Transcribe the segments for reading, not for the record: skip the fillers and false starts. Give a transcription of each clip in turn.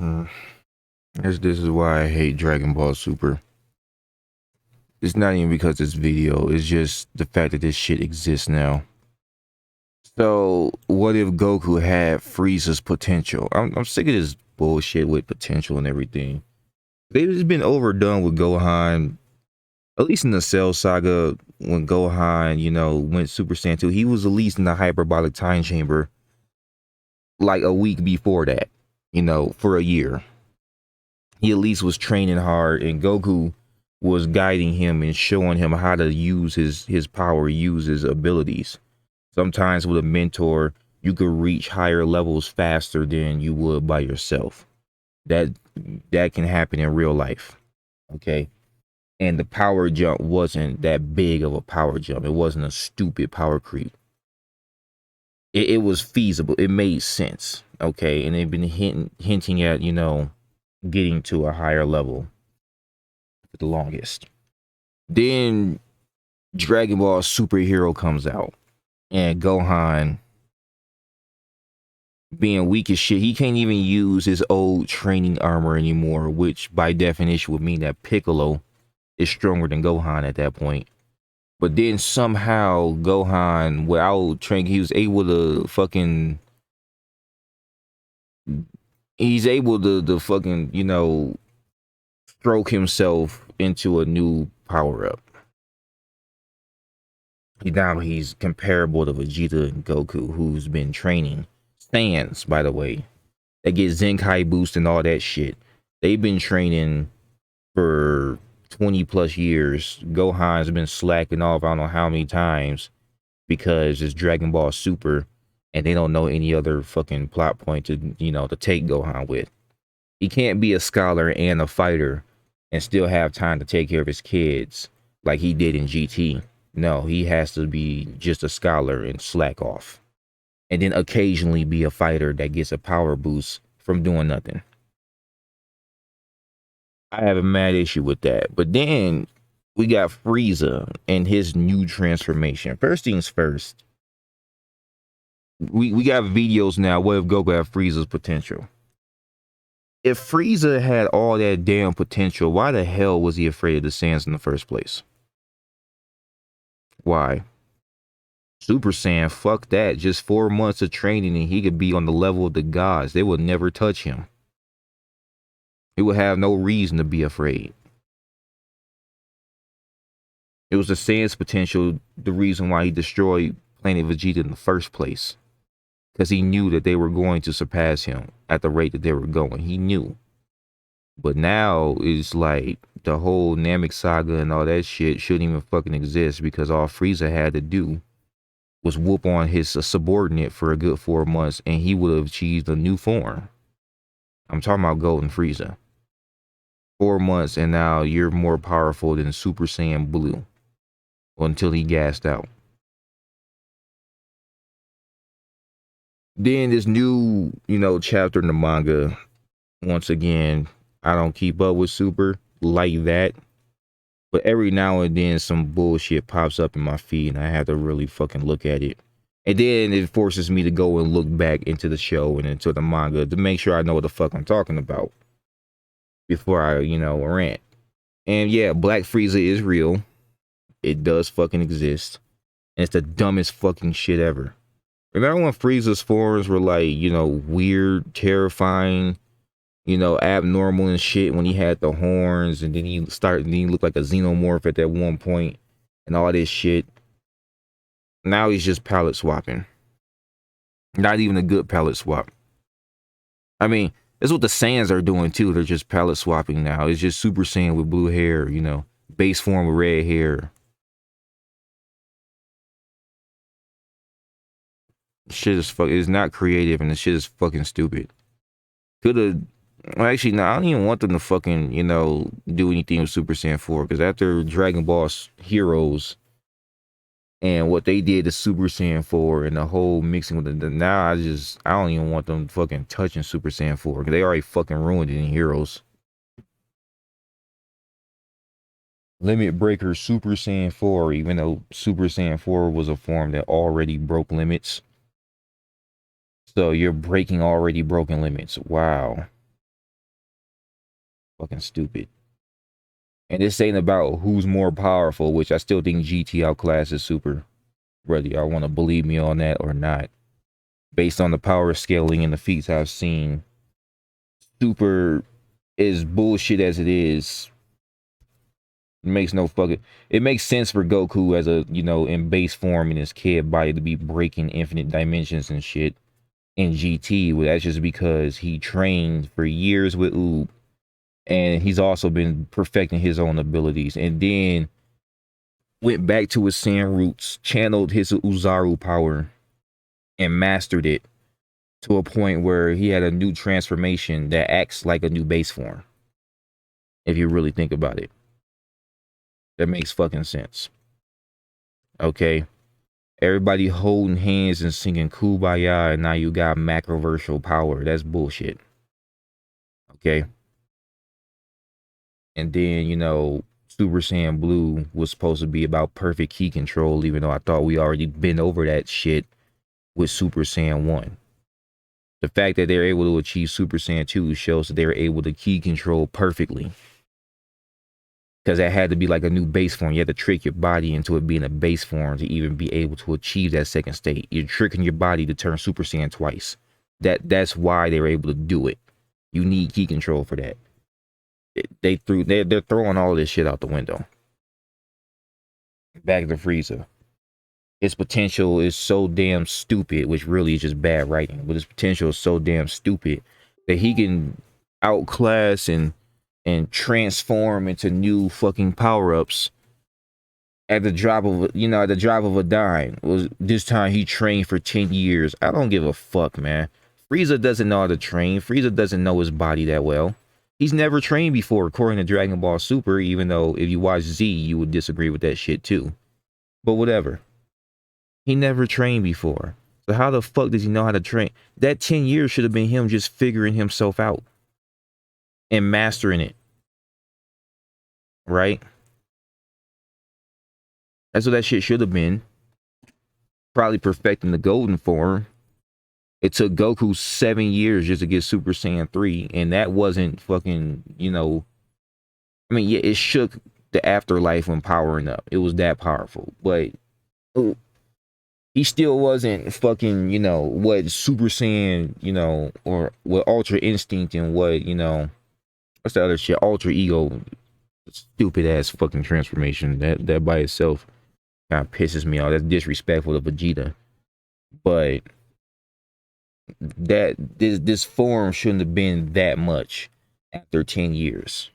Mm. This is why I hate Dragon Ball Super. It's not even because it's video. It's just the fact that this shit exists now. So what if Goku had Frieza's potential? I'm sick of this bullshit with potential and everything. They've just been overdone with Gohan. At least in the Cell Saga, when Gohan, went Super Saiyan 2, he was at least in the hyperbolic time chamber like a week before that, for a year. He at least was training hard, and Goku was guiding him and showing him how to use his power, use his abilities. Sometimes with a mentor, you could reach higher levels faster than you would by yourself. That that can happen in real life. Okay. And the power jump wasn't that big of a power jump. It wasn't a stupid power creep. It was feasible. It made sense. Okay. And they've been hinting at, getting to a higher level for the longest. Then Dragon Ball Superhero comes out, and Gohan, being weak as shit, he can't even use his old training armor anymore, which by definition would mean that Piccolo is stronger than Gohan at that point. But then somehow Gohan, without training, he was able to fucking, he's able to fucking, stroke himself into a new power up. Now he's comparable to Vegeta and Goku, who's been training. Saiyans, by the way, that get Zenkai boost and all that shit. They've been training for 20 plus years. Gohan's been slacking off I don't know how many times because it's Dragon Ball Super and they don't know any other fucking plot point to, to take Gohan with. He can't be a scholar and a fighter and still have time to take care of his kids like he did in GT. No, he has to be just a scholar and slack off. And then occasionally be a fighter that gets a power boost from doing nothing. I have a mad issue with that. But then we got Frieza and his new transformation. First things first, we got videos now. What if Goku had Frieza's potential? If Frieza had all that damn potential, why the hell was he afraid of the Saiyans in the first place? Why? Super Saiyan, fuck that. Just 4 months of training and he could be on the level of the gods. They would never touch him. He would have no reason to be afraid. It was the Saiyan's potential, the reason why he destroyed Planet Vegeta in the first place. Because he knew that they were going to surpass him at the rate that they were going. He knew. But now it's like the whole Namek saga and all that shit shouldn't even fucking exist because all Frieza had to do was whoop on his subordinate for a good 4 months and he would have achieved a new form. I'm talking about Golden Frieza. 4 months and now you're more powerful than Super Saiyan Blue. Until he gassed out. Then this new, chapter in the manga, once again, I don't keep up with Super like that. But every now and then some bullshit pops up in my feed and I have to really fucking look at it. And then it forces me to go and look back into the show and into the manga to make sure I know what the fuck I'm talking about. Before I, rant. And yeah, Black Frieza is real. It does fucking exist. And it's the dumbest fucking shit ever. Remember when Frieza's forms were like, weird, terrifying, abnormal and shit when he had the horns and then he looked like a xenomorph at that one point and all this shit. Now he's just palette swapping. Not even a good palette swap. I mean, that's what the Saiyans are doing too. They're just palette swapping now. It's just Super Saiyan with blue hair, base form with red hair. Shit is it's not creative and the shit is fucking stupid. Could have, well, actually, no, I don't even want them to fucking, do anything with Super Saiyan 4 because after Dragon Ball Heroes and what they did to Super Saiyan 4 and the whole mixing with the now I don't even want them fucking touching Super Saiyan 4 because they already fucking ruined it in Heroes. Limit Breaker Super Saiyan 4, even though Super Saiyan 4 was a form that already broke limits. So you're breaking already broken limits. Wow. Fucking stupid. And this ain't about who's more powerful, which I still think GT outclasses Super. Whether y'all want to believe me on that or not. Based on the power scaling and the feats I've seen, Super is bullshit as it is. It makes no fucking... It makes sense for Goku as a, you know, in base form in his kid body to be breaking infinite dimensions and shit in GT. Well, that's just because he trained for years with Oob. And he's also been perfecting his own abilities. And then went back to his Saiyan roots, channeled his Uzaru power, and mastered it to a point where he had a new transformation that acts like a new base form. If you really think about it. That makes fucking sense. Okay? Everybody holding hands and singing Kumbaya, and now you got macroversal power. That's bullshit. Okay? And then, you know, Super Saiyan Blue was supposed to be about perfect key control, even though I thought we already been over that shit with Super Saiyan 1. The fact that they're able to achieve Super Saiyan 2 shows that they're able to key control perfectly. Because that had to be like a new base form. You had to trick your body into it being a base form to even be able to achieve that second state. You're tricking your body to turn Super Saiyan twice. That's why they were able to do it. You need key control for that. They're throwing all this shit out the window. Back to Frieza. His potential is so damn stupid, which really is just bad writing, but his potential is so damn stupid that he can outclass and transform into new fucking power-ups at the drop of, you know, at the drop of a dime. Was this time he trained for 10 years. I don't give a fuck, man. Frieza doesn't know how to train. Frieza doesn't know his body that well. He's never trained before, according to Dragon Ball Super, even though if you watch Z, you would disagree with that shit too. But whatever. He never trained before. So how the fuck does he know how to train? That 10 years should have been him just figuring himself out and mastering it. Right? That's what that shit should have been. Probably perfecting the golden form. It took Goku 7 years just to get Super Saiyan 3. And that wasn't fucking, you know... I mean, yeah, it shook the afterlife when powering up. It was that powerful. But... he still wasn't fucking, you know, what Super Saiyan, you know, or what Ultra Instinct and what, you know... What's the other shit? Ultra Ego. Stupid ass fucking transformation. That by itself kind of pisses me off. That's disrespectful to Vegeta. But... that this form shouldn't have been that much after 10 years,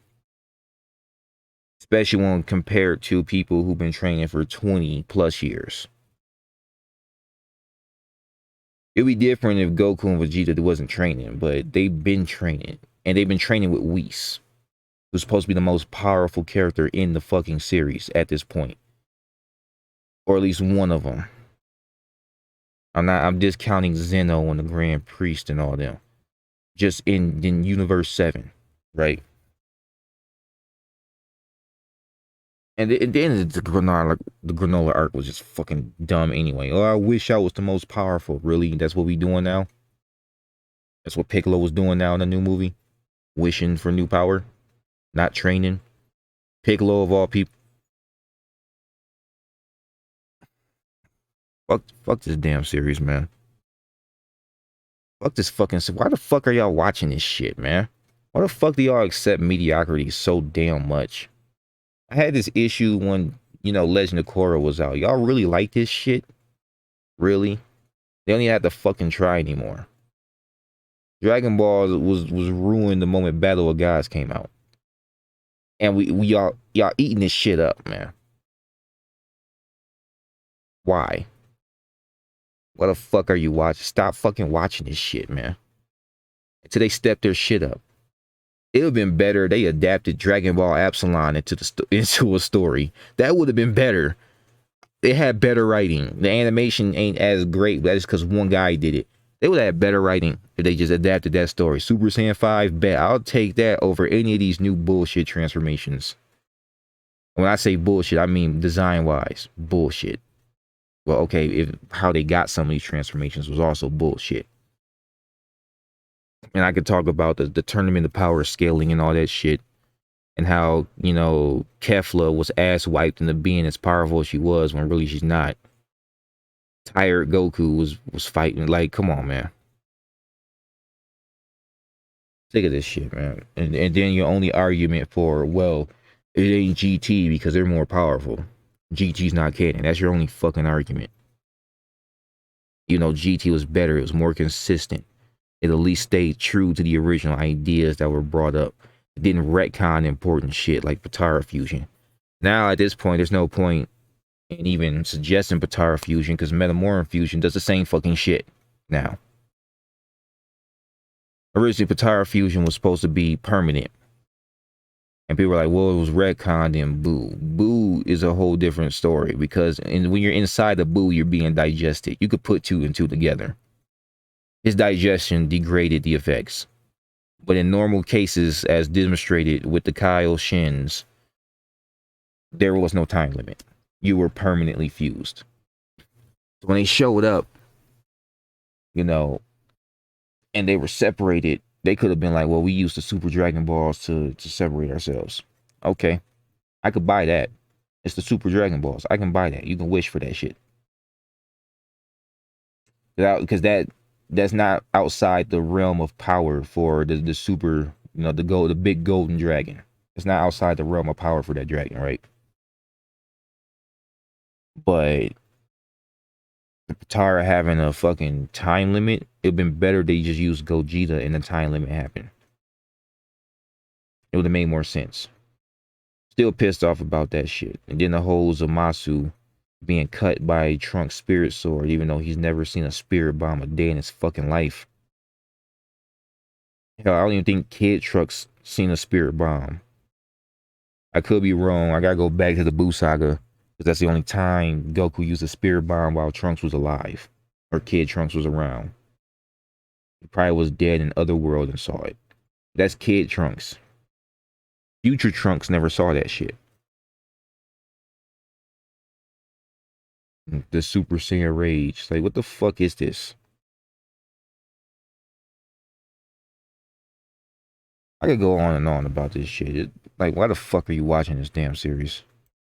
especially when compared to people who've been training for 20 plus years. It'd be different if Goku and Vegeta wasn't training, but they've been training, and they've been training with Whis, who's supposed to be the most powerful character in the fucking series at this point, or at least one of them. I'm discounting Zeno and the Grand Priest and all them. Just in Universe 7, right? And then the granola arc was just fucking dumb anyway. Oh, I wish I was the most powerful. Really? That's what we doing now? That's what Piccolo was doing now in the new movie? Wishing for new power? Not training? Piccolo of all people. Fuck this damn series, man. Fuck this fucking... Why the fuck are y'all watching this shit, man? Why the fuck do y'all accept mediocrity so damn much? I had this issue when, you know, Legend of Korra was out. Y'all really like this shit? Really? They don't even have to fucking try anymore. Dragon Ball was ruined the moment Battle of Gods came out. And y'all eating this shit up, man. Why? What the fuck are you watching? Stop fucking watching this shit, man. Until they step their shit up. It would have been better they adapted Dragon Ball Epsilon into a story. That would have been better. It had better writing. The animation ain't as great, but that's because one guy did it. They would have had better writing if they just adapted that story. Super Saiyan 5, bet. I'll take that over any of these new bullshit transformations. When I say bullshit, I mean design-wise. Bullshit. Well, okay, if how they got some of these transformations was also bullshit. And I could talk about the tournament of power scaling and all that shit. and how, you know, Kefla was ass wiped into being as powerful as she was when really she's not. Tired Goku was fighting. Like, come on, man. Sick of this shit, man. And then your only argument for, well, it ain't GT because they're more powerful. GT's not canon. That's your only fucking argument. You know, GT was better. It was more consistent. It at least stayed true to the original ideas that were brought up. It didn't retcon important shit like Potara Fusion. Now, at this point, there's no point in even suggesting Potara Fusion because Metamorph Fusion does the same fucking shit now. Originally, Potara Fusion was supposed to be permanent. And people were like, well, it was retconned in Boo. Boo is a whole different story because when you're inside the Boo, you're being digested. You could put 2 and 2 together. His digestion degraded the effects. But in normal cases, as demonstrated with the Kyle Shins, there was no time limit. You were permanently fused. So when they showed up, you know, and they were separated, they could have been like, well, we used the Super Dragon Balls to separate ourselves. Okay, I could buy that. It's the Super Dragon Balls. I can buy that. You can wish for that shit. Because that's not outside the realm of power for the super, you know, the big golden dragon. It's not outside the realm of power for that dragon, right? But Potara having a fucking time limit, it'd been better they just used Gogeta and the time limit happened. It would have made more sense. Still pissed off about that shit. And then the whole Zamasu being cut by Trunks' spirit sword, even though he's never seen a spirit bomb a day in his fucking life. Hell, I don't even think Kid Trunks seen a spirit bomb. I could be wrong. I gotta go back to the Buu saga because that's the only time Goku used a spirit bomb while Trunks was alive or Kid Trunks was around. He probably was dead in Otherworld and saw it. That's Kid Trunks. Future Trunks never saw that shit. The Super Saiyan Rage. Like, what the fuck is this? I could go on and on about this shit. Like, why the fuck are you watching this damn series?